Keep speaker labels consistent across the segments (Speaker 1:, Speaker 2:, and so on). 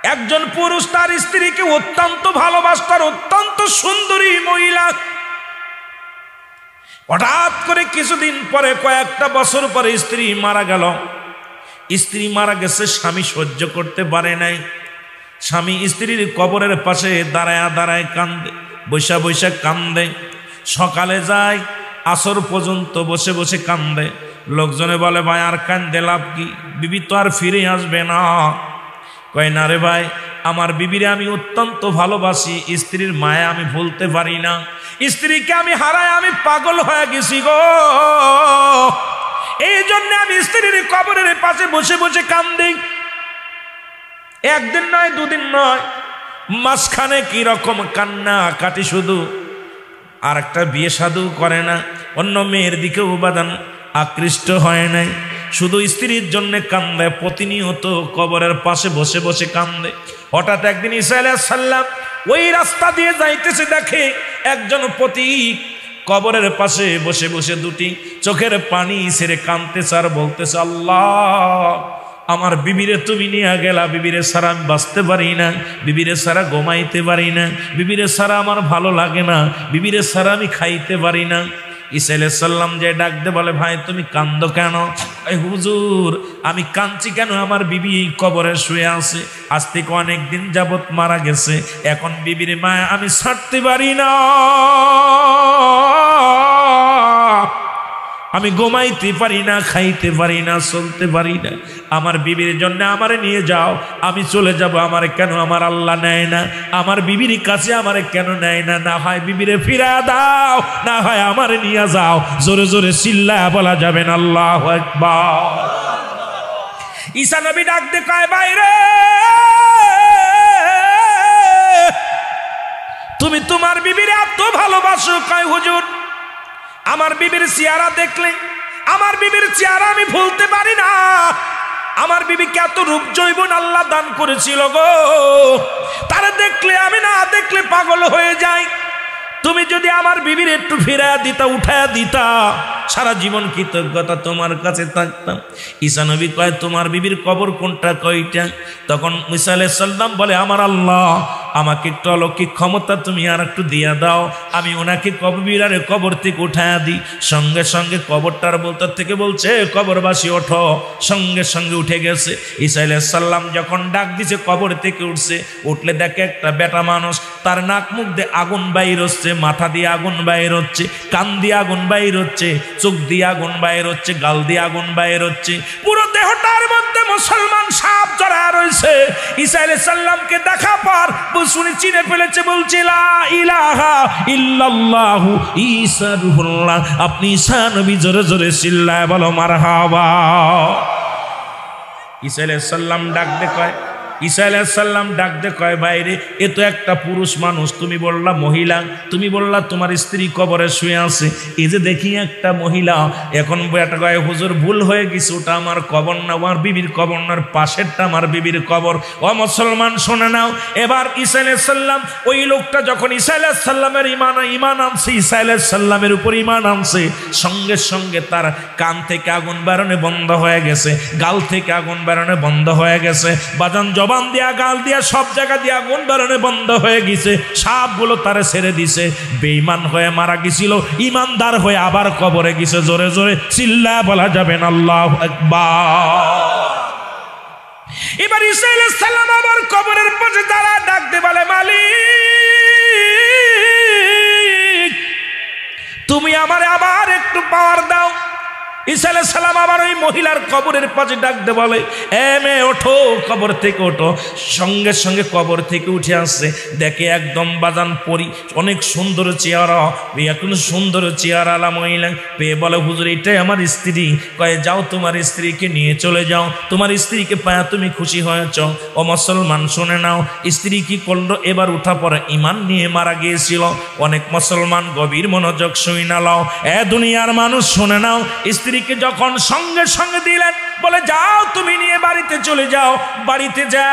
Speaker 1: একজন পুরুষ তার স্ত্রীকে অত্যন্ত ভালোবাসতার, অত্যন্ত সুন্দরী মহিলা। হঠাৎ করে কিছুদিন পরে, কয়েকটা বছর পরে স্ত্রী মারা গেল। স্ত্রী মারা গেছে, স্বামী সহ্য করতে পারে নাই। স্বামী স্ত্রীর কবরের পাশে দাঁড়ায় দাঁড়ায় কান্দে, বৈশা বৈশা কান্দে। সকালে যায়, আসর পর্যন্ত বসে বসে কান্দে। লোকজনে বলে, ভাই আর কান্দে লাভ কি, বিবি তো আর ফিরে আসবে না। কয় না রে ভাই, আমার বিবিরে আমি অত্যন্ত ভালোবাসি, স্ত্রীর মায়া আমি ভুলতে পারি না। স্ত্রীকে আমি হারায় আমি পাগল হয়ে গেছি গো, এই জন্য আমি স্ত্রীর কবরের পাশে বসে বসে কান্দি। একদিন নয়, দুদিন নয়, মাঝখানে কি রকম কান্না কাটি শুধু। আর একটা বিয়ে সাধু করে না, অন্য মেয়ের দিকে উপাদান আকৃষ্ট হয় নাই, শুধু স্ত্রীর জন্য কান্দে, প্রতিনিয়ত কবরের পাশে বসে বসে কান্দে। হঠাৎ একদিন ঈসা আলাইহিস সালাম ওই রাস্তা দিয়ে যাইতেছে, দেখে একজন পথিক কবরের পাশে বসে বসে দুটি চোখের পানি ছেড়ে কাঁদতেছে আর বলতেছে, আল্লাহ আমার বিবিরে তুমি নিয়ে গেলা, বিবিরে ছাড়া আমি বাঁচতে পারি না, বিবিরে ছাড়া ঘুমাইতে পারি না, বিবিরে ছাড়া আমার ভালো লাগে না, বিবিরে ছাড়া আমি খাইতে পারি না। ঈসা আলাইহিস সালাম যে ডাকতে বলে, ভাই তুমি কান্দো কেন? হুজুর আমি কাঁদছি কেন, আমার বিবি কবরে শুয়ে আছে, আজ থেকে অনেক দিন যাবত মারা গেছে, এখন বিবির মায়া আমি ছাড়তে পারি না, আমি ঘুমাইতে পারি না, খাইতে পারি না, চলতে পারি না, আমার বিবির জন্য আমারে নিয়ে যাও, আমি চলে যাব। আমারে কেন আমার আল্লাহ নেয় না? আমার বিবির কাছে আমারে কেন নেয় না? না হয় বিবিরে ফিরা দাও, না হয় আমারে নিয়ে যাও। জোরে জোরে চিল্লায়া বলা যাবেন আল্লাহু আকবার। ঈসা নবী ডাক দিয়ে কয়, বাইরে তুমি তোমার বিবিরে এত ভালোবাসো? কয় হুজুর আমার বিবির চেহারা দেখলে, আমার বিবির চেহারা আমি ভুলতে পারি না। আমার বিবিকে এত রূপ যৌবন আল্লাহ দান করেছিল গো, তারা দেখলে আমি না দেখলে পাগল হয়ে যাই। তুমি যদি আমার বিবির একটু ফিরায়া দিতা, উঠায়া দিতা, সারা জীবন কৃতজ্ঞতা তোমার কাছে থাকতাম। ঈসা নবী কয়, তোমার বিবির কবর কোনটা, কয়টা? তখন ঈসা আলাইহিস সালাম বলে, আমার আল্লাহ আমাকে একটু অলৌকিক ক্ষমতা তুমি আর একটু দিয়া দাও, আমি ওনাকে কবরে কবর থেকে উঠায়া দিই। সঙ্গে সঙ্গে কবরটার ভেতর থেকে বলছে, কবরবাসী ওঠো। সঙ্গে সঙ্গে উঠে গেছে। ঈসা আলাইহিস সালাম যখন ডাক দিছে, কবর থেকে উঠছে। উঠলে দেখে একটা বেটা মানুষ, তার নাক মুখ দিয়ে আগুন বাইর হচ্ছে, মাথা দিয়ে আগুন বাইর হচ্ছে, কান দিয়ে আগুন বাইর হচ্ছে, চোখ দিয়ে আগুন বাইর হচ্ছে, গাল দিয়ে আগুন বাইর হচ্ছে, পুরো দেহটার মধ্যে মুসলমান সাপ জড়া রয়েছে। ঈসা আলাইহিস সালামকে দেখা পর শুনে চিনে ফেলেছে, বলছে লা ইলাহা ইল্লাল্লাহু ঈসা রূহুল্লাহ। আপনি ঈসা নবী, জোরে জোরে চিল্লায় বলো মারহাবা। ঈসা আলাইহিস সালাম ডাক দে কয়, ঈসা আলাইহিস সালাম ডাক দে কয়, বাইরে এ তো একটা পুরুষ মানুষ, তুমি বললা মহিলা, তুমি বললা তোমার স্ত্রী কবরে শুয়ে আছে, এই যে দেখি একটা মহিলা। এখন বেটা কয়, হুজুর ভুল হয়ে গেছে, ওটা আমার কবর না, আমার বিবির কবর না, পাশেরটা আমার বিবির কবর। ও মুসলমান শুনে নাও। এবার ঈসা আলাইহিস সালাম, ওই লোকটা যখন ঈসা আলাইহিস সালামের ঈমান আনছে, ঈসা আলাইহিস সালামের উপর ঈমান আনছে, সঙ্গে সঙ্গে তার কান থেকে আগুন বেরোনো বন্ধ হয়ে গেছে, গাল থেকে আগুন বেরোনো বন্ধ হয়ে গেছে, বাজান জবান দিয়া গাল দিয়া সব জায়গা দিয়ে আগুন বেরোনো বন্ধ হয়ে গেছে। সাপগুলো তারে ছেড়ে দিছে। বেঈমান হয়ে মারা গেছিল, ইমানদার হয়ে আবার কবরে গেছে। জোরে জোরে চিল্লায়া বলা যাবেন আল্লাহু আকবার। এবার ঈসা আলাইহিস সালাম আবার কবরের পাশে দাঁড়ায় ডাক দিয়ে বলে, মালিক তুমি আমারে আবার একটু পাওয়ার দাও। ঈসা আলাইহিস সালাম আবার ওই মহিলার কবরের পাশে ডাক দিয়ে বলে, এ মেয়ে ওঠো, কবর থেকে ওঠো। সঙ্গে সঙ্গে কবর থেকে উঠে আসছে, দেখে একদম বাজান পরি, অনেক সুন্দর চেহারা, এখন সুন্দর চেহারালা মহিলা পেয়ে বলে, হুজুর এটাই আমার স্ত্রী। কয়ে, যাও তোমার স্ত্রীকে নিয়ে চলে যাও, তোমার স্ত্রীকে পায়া তুমি খুশি হয়েছ। ও মুসলমান শুনে নাও, স্ত্রী কি করলো? এবার উঠা পরে ঈমান নিয়ে মারা গিয়েছিল। অনেক মুসলমান গভীর মনোযোগ শুনে নাও, এ দুনিয়ার মানুষ শুনে নাও, স্ত্রীকে যখন সঙ্গে সঙ্গে দিলেন, বলে যাও তুমি নিয়ে বাড়িতে চলে যাও। বাড়িতে যা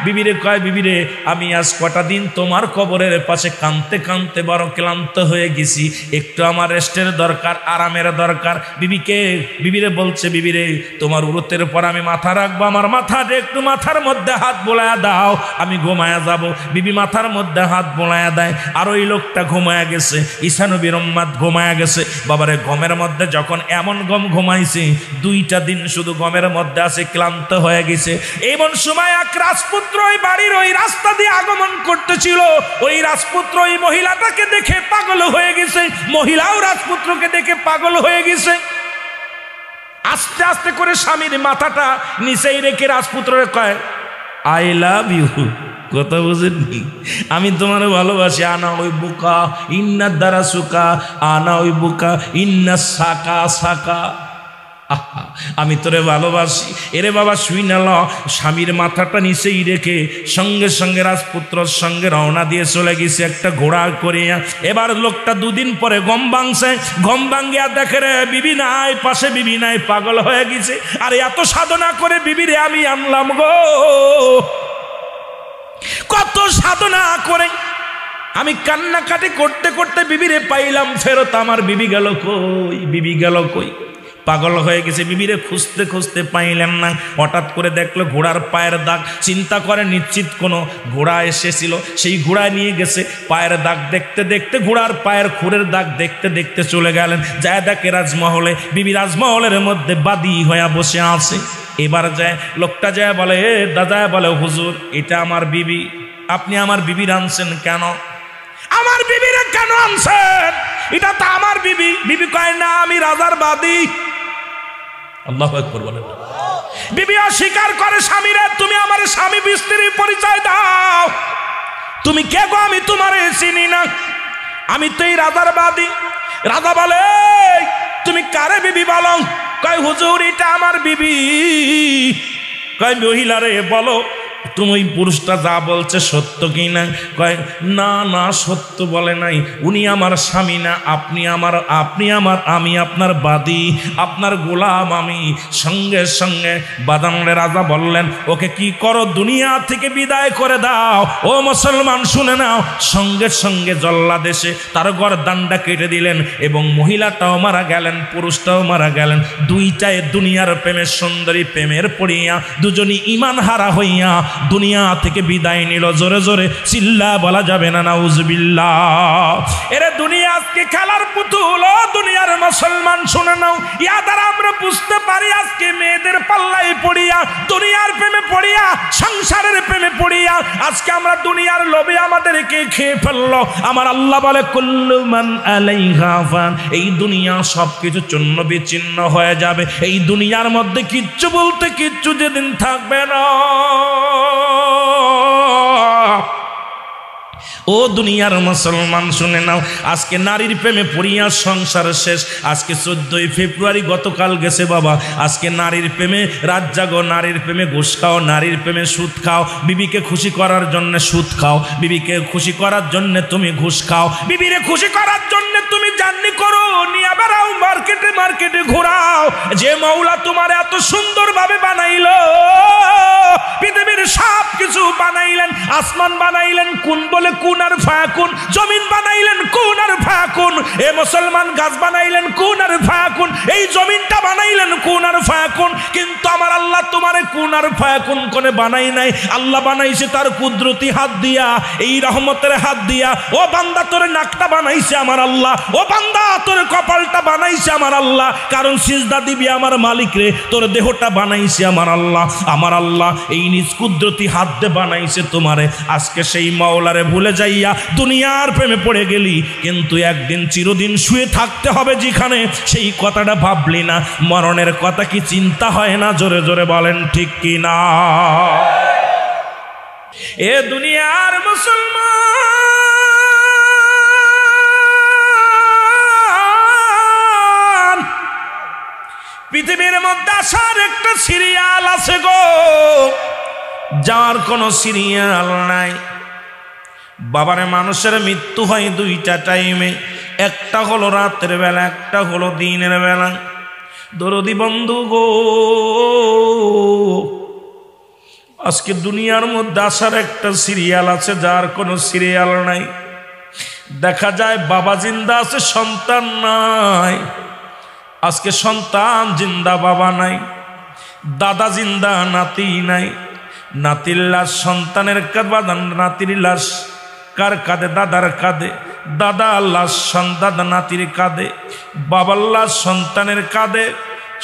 Speaker 1: বিবিরে কয়, বিবিরে আমি আজ কটা দিন তোমার কবরের পাশে কাঁদতে কাঁদতে বড় ক্লান্ত হয়ে গেছি, একটু আমার রেস্টের দরকার, আরামের দরকার। বিবিরে বলছে, বিবিরে তোমার উরতের পর আমি মাথা রাখবো, আমার মাথাটা একটু মাথার মধ্যে হাত বোলায়া দাও, আমি ঘুমায়া যাব। বিবি মাথার মধ্যে হাত বোলায়া দেয়, আর ওই লোকটা ঘুমায়া গেছে, ঈসা নবীর উম্মত ঘুমায়া গেছে। বাবারে গমের মধ্যে যখন এমন গম ঘুমাইছে, 2টা দিন শুধু গমের মধ্যে আছে, ক্লান্ত হয়ে গেছে। এমন সময় এক রাজপুত্র ওই বাড়ির ওই রাস্তা দিয়ে আগমন করতেছিল। ওই রাজপুত্র ওই মহিলাটাকে দেখে পাগল হয়ে গেছে, মহিলাও রাজপুত্রকে দেখে পাগল হয়ে গেছে। আস্তে আস্তে করে স্বামীর মাথাটা নিচেই রেখে রাজপুত্ররে কয়, আই লাভ ইউ। কথা বুঝেননি? আমি তোমার ভালোবাসি। আনা ওই বুকা ইন্না দ্বারা সুকা, আনা ওই বুকা ইন্না সাকা সাকা। আমি তোরে ভালোবাসি। এরে বাবা শুই না ল। স্বামীর মাথাটা নিচেই রেখে সঙ্গে সঙ্গে রাজপুত্রর সঙ্গে রওনা দিয়ে চলে গেছে একটা ঘোড়া করিয়া। এবার লোকটা 2 দিন পরে গম ভাঙছে, গম ভাঙ্গিয়া দেখে রে বিবি নাই, পাশে বিবি নাই, পাগল হয়ে গেছে। আর এত সাধনা করে বিবিরে আমি আনলাম গো, কত সাধনা করে আমি কান্নাকাটি করতে করতে বিবিরে পাইলাম ফেরত। আমার বিবি গেল কই, বিবি গেল কই? পাগল হয়ে গেছে। বিবিরে খুঁজতে খুঁজতে পাইলেন না। হঠাৎ করে দেখলো ঘোড়ার পায়ের দাগ। চিন্তা করে নিশ্চিত কোনো ঘোড়া এসেছিল, সেই ঘোড়া নিয়ে গেছে। পায়ের দাগ দেখতে দেখতে, ঘোড়ার পায়ের খুরের দাগ দেখতে দেখতে চলে গেলেন। যায় দেখে রাজমহলে, বিবি রাজমহলের মধ্যে বাদী হয়ে বসে আছে। এবার যায় লোকটা যায় বলে, দাদা বলে, হুজুর এটা আমার বিবি, আপনি আমার বিবির আনছেন কেন? আমার বিবিরে কেন আনছেন? এটা তো আমার বিবি। বিবি কয় না, আমি রাজার বাদী। আল্লাহু আকবার বলেন। বিবি অস্বীকার করে, স্বামীরে তুমি আমার স্বামী স্ত্রীর পরিচয় দাও। তুমি কে গো? আমি তোমারে চিনি না, আমি তো এই রাজার বাদী। রাজা বলে, তুমি কারে বিবি বলো? কয় হুজুর এটা আমার বিবি। কয় মহিলারে বলো তুমি ওই পুরুষটা যা বলছে সত্য কি না? কয় না না সত্য বলে নাই, উনি আমার স্বামী না, আপনি আমার আমি আপনার বাদী, আপনার গোলাম আমি। সঙ্গে সঙ্গে বাদামরে রাজা বললেন, ওকে কি করো, দুনিয়া থেকে বিদায় করে দাও। ও মুসলমান শুনে নাও। সঙ্গে সঙ্গে জল্লাদেশে তার গর্দানটা কেটে দিলেন এবং মহিলাটাও মারা গেলেন, পুরুষটাও মারা গেলেন। দুইটায় দুনিয়ার প্রেমের সুন্দরী প্রেমের পড়িয়া দুজনই ঈমান হারা হইয়া দুনিয়া থেকে বিদায় নিল। জোরে জোরে চিল্লা বলা যাবে না নাউজুবিল্লাহ। এরে দুনিয়া আজকে খেলার পুতুল। ও দুনিয়ার মুসলমান শুনে নাও, ইয়া দ্বারা আমরা বুঝতে পারি আজকে মেয়েদের পাল্লাই পড়িয়া, দুনিয়ার প্রেমে পড়িয়া, সংসারের প্রেমে পড়িয়া আজকে আমরা দুনিয়ার লোভে আমাদেরকে খেয়ে ফেললো। আমার আল্লাহ বলে, কুল্লু মান আলাইহা ফান, এই দুনিয়া সবকিছু চূর্ণ বিচ্ছিন্ন হয়ে যাবে। এই দুনিয়ার মধ্যে কিচ্ছু বলতে কিচ্ছু যেদিন থাকবে না। ও দুনিয়ার মুসলমান শুনে নাও, আজকে নারীর প্রেমে পড়িয়া সংসার শেষ। আজকে 14ই ফেব্রুয়ারি গতকাল গেছে বাবা। আজকে নারীর প্রেমে রাত জাগো, নারীর প্রেমে ঘুষ খাও, নারীর প্রেমে সুদ খাও। বিবিকে খুশি করার জন্য সুদ খাও, বিবিকে খুশি করার জন্য তুমি ঘুষ খাও, বিবিরে খুশি করার জন্য তুমি জার্নি করো, নিয়ে বেড়াও, মার্কেটে মার্কেটে ঘোরাও। যে মওলা তোমার এত সুন্দরভাবে বানাইলো, পৃথিবীর সব কিছু বানাইলেন, আসমান বানাইলেন কোন বলে কোন আর ফায়াকুন, জমিন বানাইলেন কোন আর ফায়াকুন। এ মুসলমান গাছ বানাইলেন কোন আর ফায়াকুন, এই জমিনটা বানাইলেন কোন আর ফায়াকুন। কিন্তু আমার আল্লাহ তোমারে কোন আর ফায়াকুন কোনে বানাই নাই। আল্লাহ বানাইছে তার কুদরতি হাত দিয়া, এই রহমতের হাত দিয়া। ও বান্দা তোর নাকটা বানাইছে আমার আল্লাহ, ও বান্দা তোর কপালটা বানাইছে আমার আল্লাহ। কারণ সিজদা দিবি আমার মালিক রে, তোর দেহটা বানাইছে আমার আল্লাহ। আমার আল্লাহ এই নিজ কুদরতি হাত দিয়ে বানাইছে তোমারে। আজকে সেই মাওলারে ভুলে যাইয়া দুনিয়ার প্রেমে পড়ে গেলি, কিন্তু একদিন চিরদিন শুয়ে থাকতে হবে যেখানে, সেই কথাটা ভাবলি না। মরণের কথা কি চিন্তা হয় না? জোরে জোরে বলেন ঠিক কি না? এ দুনিয়ার মুসলমান, পৃথিবীর মধ্যে আসার একটা সিরিয়াল আছে গো, যার কোনো সিরিয়াল নাই। বাবারে মানুষের মৃত্যু হয় 2টা টাইমে, একটা হলো রাতের বেলা, একটা হলো দিনের বেলা। দরদি বন্ধু গো, আজকে দুনিয়ার মধ্যে আসার একটা সিরিয়াল আছে, যার কোনো সিরিয়াল নাই। দেখা যায় বাবা জিন্দা আছে, সন্তান নাই। আজকে সন্তান জিন্দা, বাবা নাই। দাদা জিন্দা, নাতি নাই। নাতির লাশ সন্তানের কাঁধে, নাতির লাশ কার কাঁধে? দাদার কাঁধে। দাদার লাশ দাদা নাতির কাঁধে। বাবার লাশ সন্তানের কাঁধে,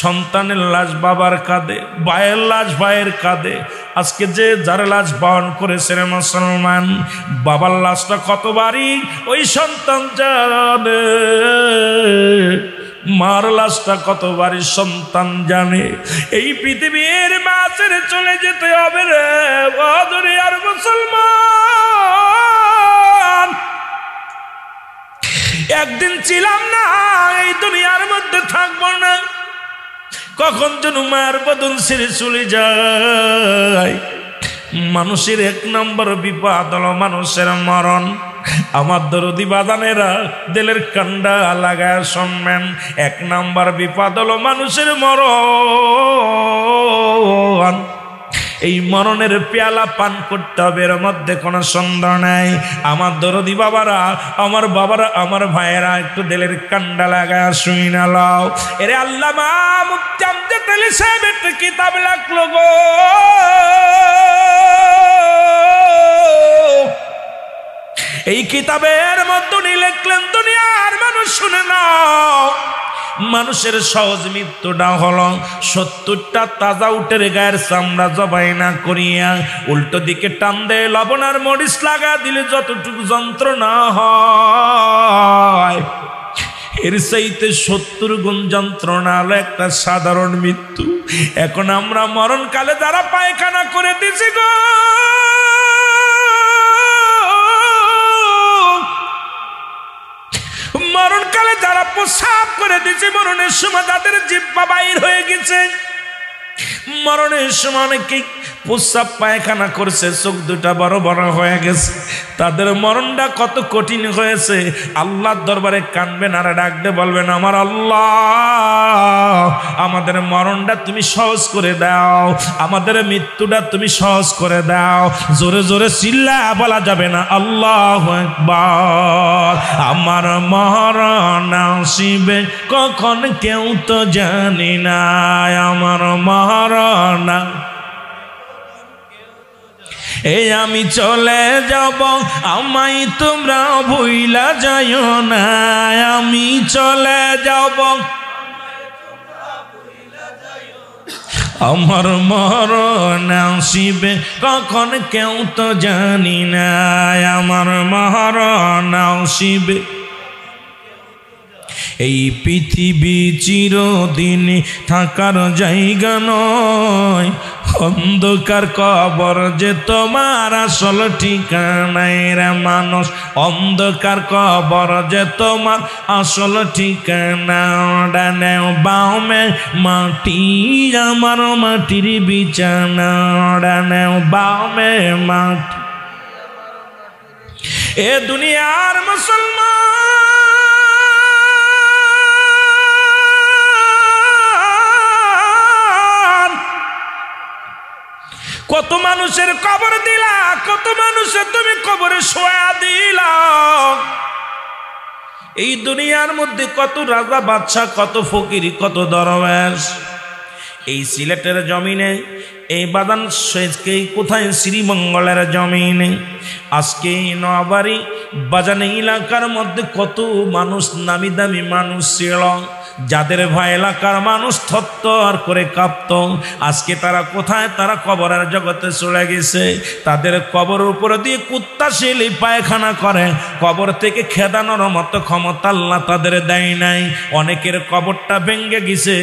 Speaker 1: সন্তানের লাশ বাবার কাঁধে, ভাইয়ের লাশ ভাইয়ের কাঁধে। আজকে যে যার লাশ বহন করেছে রে মুসলমান, বাবার লাশটা কত ভারী ওই সন্তান জানে, মার লাশটা কত ভারী সন্তান জানে। এই পৃথিবীর মা ছেড়ে চলে যেতে হবে রে দুনিয়ার মুসলমান। একদিন ছিলাম না, এই দুনিয়ার মধ্যে থাকবো না। কখন যেন মায়ের বদন ছেড়ে চলে যায়। মানুষের এক নম্বর বিপদ হলো মানুষের মরণ। আমার দরদি বাদানেরা দিলের কান্ডা লাগায় শুনবেন, এক নম্বর বিপদ হলো মানুষের মরণ। এই মরণের পেয়ালা পান করতে হবে, এর মধ্যে কোনো সন্দেহ নাই। আমার দরদি বাবারা, আমার বাবারা, আমার ভাইয়েরা, একটু দিলের কান্ডা লাগায় শুই না লাও। এরে আল্লামা মুফতি আমজাদ আলী সাহেব একটা কিতাব লিখলো গো। এই কিতাবের মধ্যে লিখলেন, দুনিয়ার মানুষ শুনে নাও, মানুষের সহজ মৃত্যুটা হলো 70টা তাজা উটের গায়ের চামড়া জবাই না করিয়া উল্টো দিকে টান দেয়, লবণ আর মরিচ লাগা দিলে যতটুকু যন্ত্রণা হয়, এর চাইতে 70 গুণ যন্ত্রণা হলো একটা সাধারণ মৃত্যু। এখন আমরা মরণকালে যারা পায়খানা করে দিছি গো, মরণকালে যারা প্রসাব করে দিচ্ছে, মরণের সময় যাদের জিহ্বা বাইর হয়ে গেছে, মরণের সময় অনেকেই প্রসাব পায়খানা করছে, চোখ দুটা বড় বড় হয়ে গেছে, তাদের মরণটা কত কঠিন হয়েছে। আল্লাহর দরবারে কানবেন আর ডাকতে বলবেন, আমার আল্লাহ, আমাদের মরণটা তুমি সহজ করে দাও, আমাদের মৃত্যুটা তুমি সহজ করে দাও। জোরে জোরে চিল্লা বলা যাবে না আল্লাহু আকবার। আমার মরণ আসিবে কখন কেউ তো জানি না, আমার মরণ এই আমি চলে যাব, আমায় তোমরা ভুইলা যাইও না, আমি চলে যাব, আমার মরণ আসিবে কখন কেউ তো জানি না, আমার মরণ আসিবে। এই পৃথিবী চিরদিন থাকার জায়গা নয়, অন্ধকার কবর যে তোমার আসল ঠিকানায় রে মানুষ, অন্ধকার কবর যে তোমার আসল ঠিকানা। ডানে বামে মাটি, আমার মাটির বিছানা, ডানে বামে মাটি। এ দুনিয়ার মুসলমান, কত মানুষের কবর দিলা, কত মানুষের তুমি কবরে শোয়া দিলা। এই দুনিয়ার মধ্যে কত রাজা বাদশা, কত ফকির, কত দরবেশ। এই সিলেটের জমিনে, এই বাদান কোথায় শ্রীমঙ্গলের জমিনে, আজকে নোয়াবাড়ি বাজান এলাকার মধ্যে কত মানুষ, নামি দামি মানুষ ছিল, যাদের ভয় এলাকার মানুষ থরথর করে কাঁপত। আজকে তারা কোথায়? তারা কবরের জগতে চলে গেছে। তাদের কবর উপরে দিয়ে কুত্তা শিলি পায়খানা করে, কবর থেকে খেদানোর মতো ক্ষমতা আল্লাহ তাদের দেয় নাই। অনেকের কবরটা ভেঙে গেছে।